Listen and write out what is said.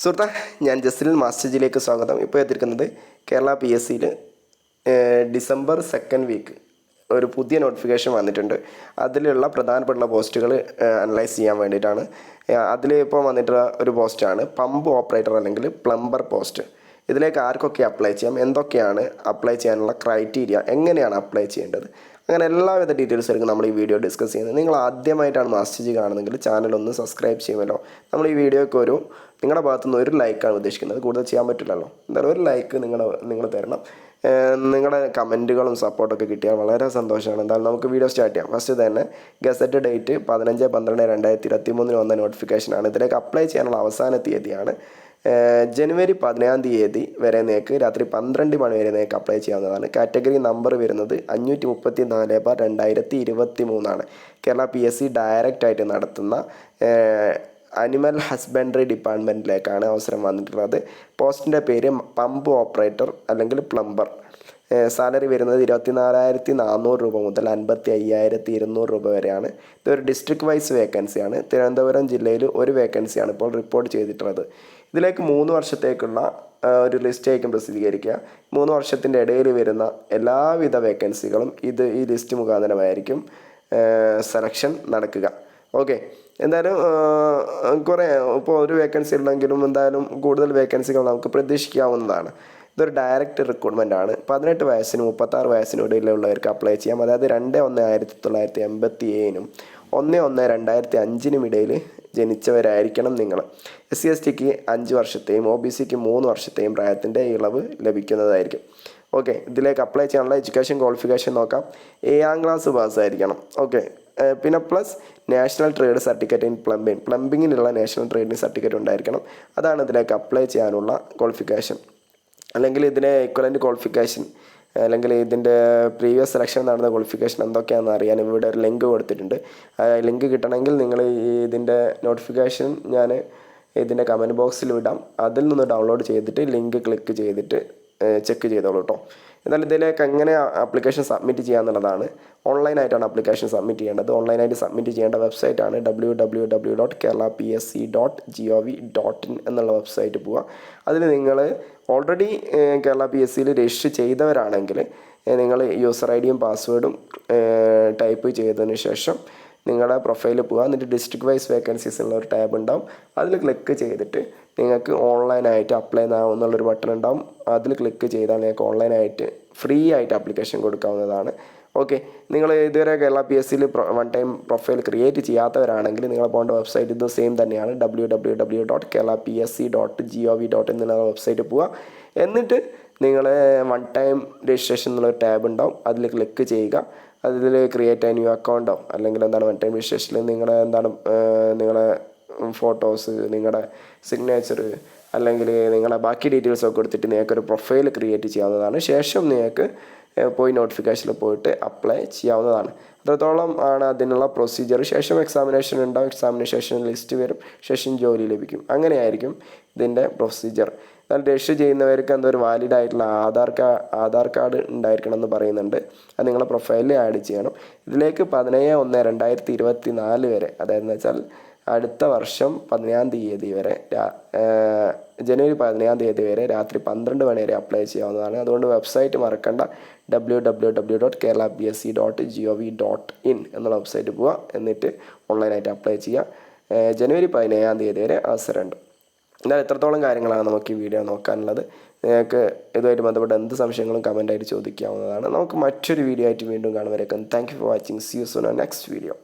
സുഹൃത്തെ, ഞാൻ ജസ്റ്റിൻ മാസ്റ്റർജിയിലേക്ക് സ്വാഗതം. ഇപ്പോൾ എത്തിയിരിക്കുന്നത് കേരള PSCയിൽ ഡിസംബർ 2nd വീക്ക് ഒരു പുതിയ നോട്ടിഫിക്കേഷൻ വന്നിട്ടുണ്ട്. അതിലുള്ള പ്രധാനപ്പെട്ട പോസ്റ്റുകൾ അനലൈസ് ചെയ്യാൻ വേണ്ടിയിട്ടാണ്. അതിൽ ഇപ്പോൾ വന്നിട്ടുള്ള ഒരു പോസ്റ്റാണ് പമ്പ് ഓപ്പറേറ്റർ അല്ലെങ്കിൽ പ്ലംബർ പോസ്റ്റ്. ഇതിലേക്ക് ആർക്കൊക്കെ അപ്ലൈ ചെയ്യാം, എന്തൊക്കെയാണ് അപ്ലൈ ചെയ്യാനുള്ള ക്രൈറ്റീരിയ, എങ്ങനെയാണ് അപ്ലൈ ചെയ്യേണ്ടത്, അങ്ങനെ എല്ലാവിധ ഡീറ്റെയിൽസ് ആയിരിക്കും നമ്മൾ ഈ വീഡിയോ ഡിസ്കസ് ചെയ്യുന്നത്. നിങ്ങൾ ആദ്യമായിട്ടാണ് മാസ്റ്റർജി കാണുന്നതെങ്കിൽ ചാനൽ ഒന്ന് സബ്സ്ക്രൈബ് ചെയ്യുമല്ലോ. നമ്മൾ ഈ വീഡിയോയ്ക്ക് നിങ്ങളുടെ ഭാഗത്തുനിന്ന് ഒരു ലൈക്കാണ് ഉദ്ദേശിക്കുന്നത്, കൂടുതൽ ചെയ്യാൻ പറ്റില്ലല്ലോ. എന്തായാലും ഒരു ലൈക്ക് നിങ്ങൾ തരണം. നിങ്ങളുടെ കമൻറ്റുകളും സപ്പോർട്ടൊക്കെ കിട്ടിയാൽ വളരെ സന്തോഷമാണ്. എന്തായാലും നമുക്ക് വീഡിയോ സ്റ്റാർട്ട് ചെയ്യാം. ഫസ്റ്റ് തന്നെ ഗസറ്റ് ഡേറ്റ് 15/12/2023 വന്ന നോട്ടിഫിക്കേഷനാണ്. ഇതിലേക്ക് അപ്ലൈ ചെയ്യാനുള്ള അവസാന തീയതിയാണ് ജനുവരി 17 വരെ നിങ്ങൾക്ക് രാത്രി 12 മണി വരെ നിങ്ങൾക്ക് അപ്ലൈ ചെയ്യാവുന്നതാണ്. കാറ്റഗറി നമ്പർ വരുന്നത് 534/2023 കേരള PSC ഡയറക്റ്റായിട്ട് നടത്തുന്ന അനിമൽ ഹസ്ബൻഡറി ഡിപ്പാർട്ട്മെൻറ്റിലേക്കാണ് അവസരം വന്നിട്ടുള്ളത്. പോസ്റ്റിൻ്റെ പേര് പമ്പ് ഓപ്പറേറ്റർ അല്ലെങ്കിൽ പ്ലംബർ. സാലറി വരുന്നത് 24,400 രൂപ മുതൽ 55,200 രൂപ വരെയാണ്. ഇതൊരു ഡിസ്ട്രിക്ട് വൈസ് വേക്കൻസിയാണ്. തിരുവനന്തപുരം ജില്ലയിൽ ഒരു വേക്കൻസിയാണ് ഇപ്പോൾ റിപ്പോർട്ട് ചെയ്തിട്ടുള്ളത്. ഇതിലേക്ക് 3 വർഷത്തേക്കുള്ള ഒരു ലിസ്റ്റ് ആയിരിക്കും പ്രസിദ്ധീകരിക്കുക. 3 വർഷത്തിൻ്റെ ഇടയിൽ വരുന്ന എല്ലാവിധ വേക്കൻസികളും ഈ ലിസ്റ്റ് മുഖാന്തരമായിരിക്കും സെലക്ഷൻ നടക്കുക. ഓക്കെ, എന്തായാലും കുറേ ഇപ്പോൾ ഒരു വേക്കൻസി ഉണ്ടെങ്കിലും എന്തായാലും കൂടുതൽ വേക്കൻസികൾ നമുക്ക് പ്രതീക്ഷിക്കാവുന്നതാണ്. ഇതൊരു ഡയറക്റ്റ് റിക്രൂട്ട്മെൻ്റ് ആണ്. 18 വയസ്സിനും 36 വയസ്സിനും ഇടയിലുള്ളവർക്ക് അപ്ലൈ ചെയ്യാം. അതായത് 2/1/1987 1/1/2005 ഇടയിൽ ജനിച്ചവരായിരിക്കണം നിങ്ങൾ. SC/STക്ക് 5 വർഷത്തെയും OBCക്ക് 3 വർഷത്തെയും പ്രായത്തിൻ്റെ ഇളവ് ലഭിക്കുന്നതായിരിക്കും. ഓക്കെ, ഇതിലേക്ക് അപ്ലൈ ചെയ്യാനുള്ള എഡ്യൂക്കേഷൻ ക്വാളിഫിക്കേഷൻ നോക്കാം. 7ാം ക്ലാസ് പാസ്സായിരിക്കണം. ഓക്കെ, പിന്നെ plus national trade certificate in പ്ലംബിങ്ങിനുള്ള നാഷണൽ ട്രേഡിംഗ് സർട്ടിഫിക്കറ്റ് ഉണ്ടായിരിക്കണം. അതാണ് ഇതിലേക്ക് അപ്ലൈ ചെയ്യാനുള്ള ക്വാളിഫിക്കേഷൻ. അല്ലെങ്കിൽ ഇതിനെ ഇക്വലൻ്റ് ക്വാളിഫിക്കേഷൻ അല്ലെങ്കിൽ ഇതിൻ്റെ പ്രീവിയസ് സെലക്ഷൻ നടന്ന ക്വാളിഫിക്കേഷൻ എന്തൊക്കെയാണെന്ന് അറിയാൻ ഇവിടെ ഒരു ലിങ്ക് കൊടുത്തിട്ടുണ്ട്. ലിങ്ക് കിട്ടണമെങ്കിൽ നിങ്ങൾ ഇതിൻ്റെ നോട്ടിഫിക്കേഷൻ ഞാൻ ഇതിൻ്റെ കമൻറ്റ് ബോക്സിൽ വിടാം. അതിൽ നിന്ന് ഡൗൺലോഡ് ചെയ്തിട്ട് ലിങ്ക് ക്ലിക്ക് ചെയ്തിട്ട് ചെക്ക് ചെയ്തോളൂ കേട്ടോ. എന്നാൽ ഇതിലേക്ക് എങ്ങനെ ആപ്ലിക്കേഷൻ സബ്മിറ്റ് ചെയ്യാന്നുള്ളതാണ്. ഓൺലൈനായിട്ടാണ് ആപ്ലിക്കേഷൻ സബ്മിറ്റ് ചെയ്യേണ്ടത്. ഓൺലൈനായിട്ട് സബ്മിറ്റ് ചെയ്യേണ്ട വെബ്സൈറ്റാണ് www.keralapsc.gov.in എന്നുള്ള വെബ്സൈറ്റ് പോവുക. അതിൽ നിങ്ങൾ ഓൾറെഡി കേരള PSCയിൽ രജിസ്റ്റർ ചെയ്തവരാണെങ്കിൽ നിങ്ങൾ യൂസർ IDയും പാസ്വേഡും ടൈപ്പ് ചെയ്തതിന് ശേഷം നിങ്ങളുടെ പ്രൊഫൈലിൽ പോകുക. എന്നിട്ട് ഡിസ്ട്രിക്ട് വൈസ് വേക്കൻസീസ് ഉള്ള ഒരു ടാബ് ഉണ്ടാവും. അതിൽ ക്ലിക്ക് ചെയ്തിട്ട് നിങ്ങൾക്ക് ഓൺലൈനായിട്ട് അപ്ലൈ എന്നുള്ളൊരു ബട്ടൺ ഉണ്ടാവും. അതിൽ ക്ലിക്ക് ചെയ്താൽ നിങ്ങൾക്ക് ഓൺലൈനായിട്ട് ഫ്രീ ആയിട്ട് ആപ്ലിക്കേഷൻ കൊടുക്കാവുന്നതാണ്. ഓക്കെ, നിങ്ങൾ ഇതുവരെ കേരള PSCയിൽ 1 ടൈം പ്രൊഫൈൽ ക്രിയേറ്റ് ചെയ്യാത്തവരാണെങ്കിൽ നിങ്ങൾ പോകേണ്ട വെബ്സൈറ്റ് ഇത് സെയിം തന്നെയാണ്. www.keralapsc.gov.in എന്നുള്ള വെബ്സൈറ്റ് പോവുക. എന്നിട്ട് നിങ്ങൾ 1 ടൈം രജിസ്ട്രേഷൻ എന്നുള്ള ടാബ് ഉണ്ടാവും. അതിൽ ക്ലിക്ക് ചെയ്യുക. അതിൽ ക്രിയേറ്റ് ന്യൂ അക്കൗണ്ടോ അല്ലെങ്കിൽ 1 ടൈം രജിസ്ട്രേഷനിൽ നിങ്ങളെ ഫോട്ടോസ്, നിങ്ങളുടെ സിഗ്നേച്ചർ അല്ലെങ്കിൽ നിങ്ങളുടെ ബാക്കി ഡീറ്റെയിൽസൊക്കെ കൊടുത്തിട്ട് നിങ്ങൾക്കൊരു പ്രൊഫൈൽ ക്രിയേറ്റ് ചെയ്യാവുന്നതാണ്. ശേഷം നിങ്ങൾക്ക് പോയി നോട്ടിഫിക്കേഷനിൽ പോയിട്ട് അപ്ലൈ ചെയ്യാവുന്നതാണ്. അത്രത്തോളം ആണ് അതിനുള്ള പ്രൊസീജിയർ. ശേഷം എക്സാമിനേഷൻ ഉണ്ടാവും. എക്സാമിനേഷൻ ലിസ്റ്റ് വരും. ശേഷം ജോലി ലഭിക്കും. അങ്ങനെയായിരിക്കും ഇതിൻ്റെ പ്രൊസീജിയർ. എന്നാൽ രജിസ്റ്റർ ചെയ്യുന്നവർക്ക് ഒരു വാലിഡ് ആയിട്ടുള്ള ആധാർ കാർഡ് ഉണ്ടായിരിക്കണം എന്ന് പറയുന്നുണ്ട്. അത് നിങ്ങളുടെ പ്രൊഫൈലിൽ ആഡ് ചെയ്യണം. ഇതിലേക്ക് 17/1/2024 വരെ, അതായത് വെച്ചാൽ അടുത്ത വർഷം 15ാം തീയതി വരെ, ജനുവരി 15ാം തീയതി വരെ രാത്രി 12 മണി വരെ അപ്ലൈ ചെയ്യാവുന്നതാണ്. അതുകൊണ്ട് വെബ്സൈറ്റ് മറക്കണ്ട. www.keralapsc.gov.in എന്നുള്ള വെബ്സൈറ്റ് പോവുക. എന്നിട്ട് ഓൺലൈനായിട്ട് അപ്ലൈ ചെയ്യുക. ജനുവരി 17ാം തീയതി വരെ അവസരമുണ്ട്. എന്നാൽ എത്രത്തോളം കാര്യങ്ങളാണ് നമുക്ക് ഈ വീഡിയോ നോക്കാനുള്ളത്. നിങ്ങൾക്ക് ഇതുമായിട്ട് ബന്ധപ്പെട്ട എന്ത് സംശയങ്ങളും കമൻറ്റായിട്ട് ചോദിക്കാവുന്നതാണ്. നമുക്ക് മറ്റൊരു വീഡിയോ ആയിട്ട് വീണ്ടും കാണും വരേക്കും. Thank you for watching. See you soon next video.